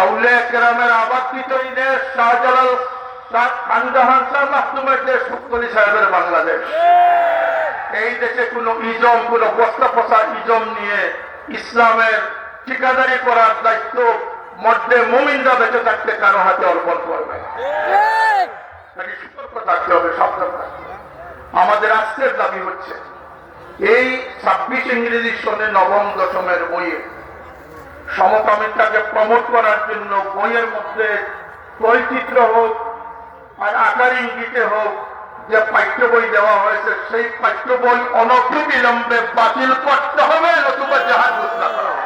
আউলিয়া কেরামের আবাদকৃত দেশ শাহজালাল খানজাহান শাহ মাহতুমের দেশ ফুৎকলি সাহেবের বাংলাদেশ। এই দেশে কোনো ইজম, কোনো বস্তা পচা ইজম নিয়ে ইসলামের ঠিকাদারি করার দায়িত্ব মধ্যে মুমিনরা বেঁচে থাকতে কারো হাতে অর্পণ করবে না। সতর্ক থাকতে হবে, সাবধান থাকতে হবে। আমাদের আজকের দাবি হচ্ছে এই 26 ইংরেজি সনে নবম দশমের বইয়ে সমকামিতাকে প্রমোট করার জন্য বইয়ের মধ্যে বৈচিত্র্য হোক আর আকার ইঙ্গিতে হোক যে পাঠ্য বই দেওয়া হয়েছে সেই পাঠ্য বই অনতিবিলম্বে বাতিল করতে হবে, নতুবা জাহাজ ঘোষণা করা হবে।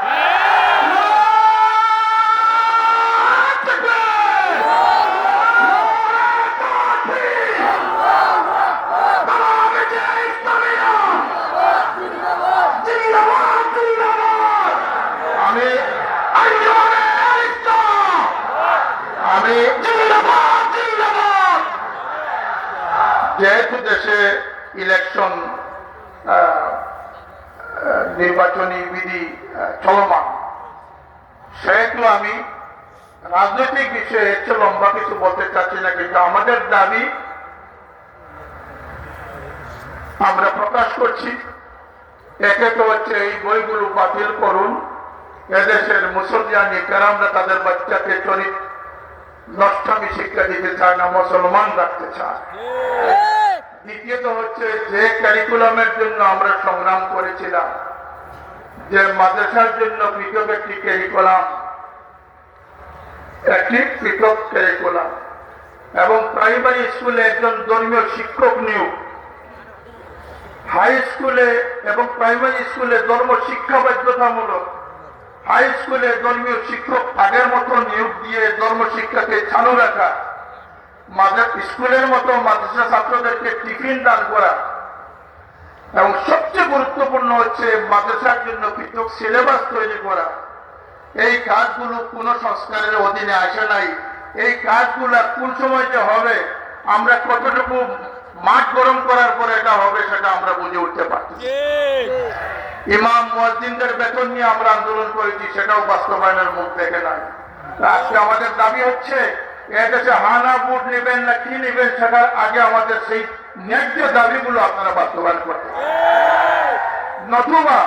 যেহেতু দেশে ইলেকশন নির্বাচনী বিধি চলমান, সেহেতু আমি রাজনৈতিক বিষয়ে একটু লম্বা কিছু বলতে চাচ্ছি না, কিন্তু আমাদের দাবি আমরা প্রকাশ করছি। একে তো হচ্ছে এই বইগুলো বাতিল করুন, এদেশের মুসলমানি কেরামরা তাদের বাচ্চাকে চরিত্র নষ্টামি শিক্ষা দিতে চায় না, মুসলমান রাখতে চায়। দ্বিতীয়ত হচ্ছে যে ক্যারিকুলামের জন্য আমরা সংগ্রাম করেছিলাম, যে মাদ্রাসার জন্য পৃথক একটি ক্যারিকুলাম, এবং প্রাইমারি স্কুলে একজন ধর্মীয় শিক্ষক নিয়োগ, হাই স্কুলে এবং প্রাইমারি স্কুলে ধর্ম শিক্ষা বাধ্যতামূলক, হাই স্কুলে ধর্মীয় শিক্ষক আগের মতো নিয়োগ দিয়ে ধর্ম শিক্ষাকে চালু রাখা, স্কুলের মতো মাদ্রাসা ছাত্রদেরকে টিফিন দান করা, এবং সবচেয়ে গুরুত্বপূর্ণ হচ্ছে মাদ্রাসার জন্য পৃথক সিলেবাস তৈরি করা। এই কাজগুলো কোন সংস্কারের অধীনে আসে নাই। এই কাজগুলো কোন সময় যে হবে, আমরা কতটুকু মাঠ গরম করার পরে এটা হবে সেটা আমরা বুঝে উঠতে পারছি। ইমাম মুয়াজ্জিনদের বেতন নিয়ে আমরা আন্দোলন করেছি, সেটাও বাস্তবায়নের মুখ দেখে নাই। আজকে আমাদের দাবি হচ্ছে এদেশে হানা ভোট নেবেন না কি নেবেন, সেটার আগে আমাদের সেই ন্যায্য দাবিগুলো আপনারা বাস্তবায়ন করতে, নতুবা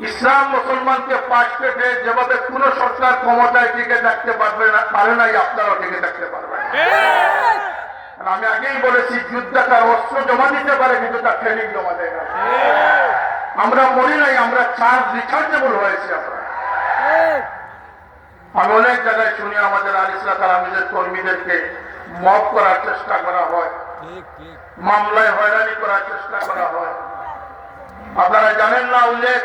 ইসলাম মুসলমানকে পাশ কেটে যেভাবে কোন সরকার ক্ষমতায় টিকে থাকতে পারে নাই, আপনারাও টিকে থাকতে পারবেন। আমি আগেই বলেছি, যুদ্ধাকার অস্ত্র জমা দিতে পারে কিন্তু তার ট্রেনিং জমা দেয় না। আমরা মরি নাই, আমরা চার্জ রিচার্জেবল হয়েছি। আমি অনেক জায়গায় শুনি আমাদের আলিসলা কালামীদের কর্মীদেরকে মব করার চেষ্টা করা হয়, মামলায় হয়রানি করার চেষ্টা করা হয়। আপনারা জানেন না, উল্লেখ